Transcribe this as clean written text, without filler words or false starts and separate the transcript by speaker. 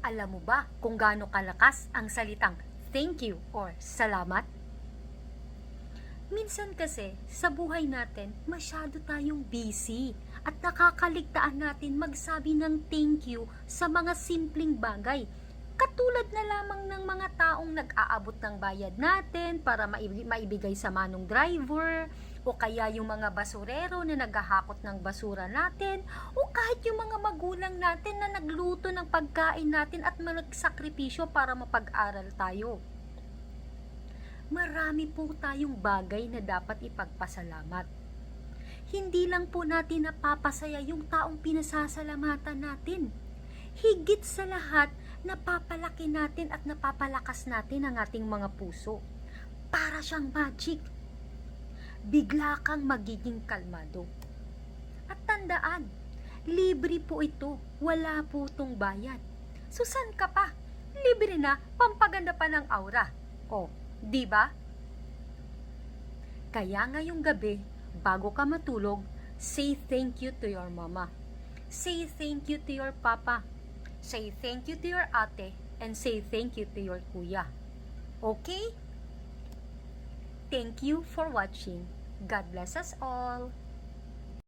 Speaker 1: Alam mo ba kung gaano kalakas ang salitang thank you or salamat? Minsan kasi, sa buhay natin, masyado tayong busy at nakakaligtaan natin magsabi ng thank you sa mga simpleng bagay. Katulad na lamang ng mga taong nag-aabot ng bayad natin para maibigay sa manong driver, o kaya yung mga basurero na naghahakot ng basura natin, o kahit yung mga magulang natin na nagluto ng pagkain natin at nagsakripisyo para mapag-aral tayo. Marami po tayong bagay na dapat ipagpasalamat. Hindi lang po natin napapasaya yung taong pinasasalamatan natin. Higit sa lahat, napapalaki natin at napapalakas natin ang ating mga puso. Para siyang magic. Bigla kang magiging kalmado. At tandaan, libre po ito, wala po itong bayad. Susan ka pa, libre na, pampaganda pa ng aura. O, di ba? Kaya ngayong gabi, bago ka matulog, say thank you to your mama. Say thank you to your papa. Say thank you to your ate. And say thank you to your kuya. Okay? Thank you for watching. God bless us all.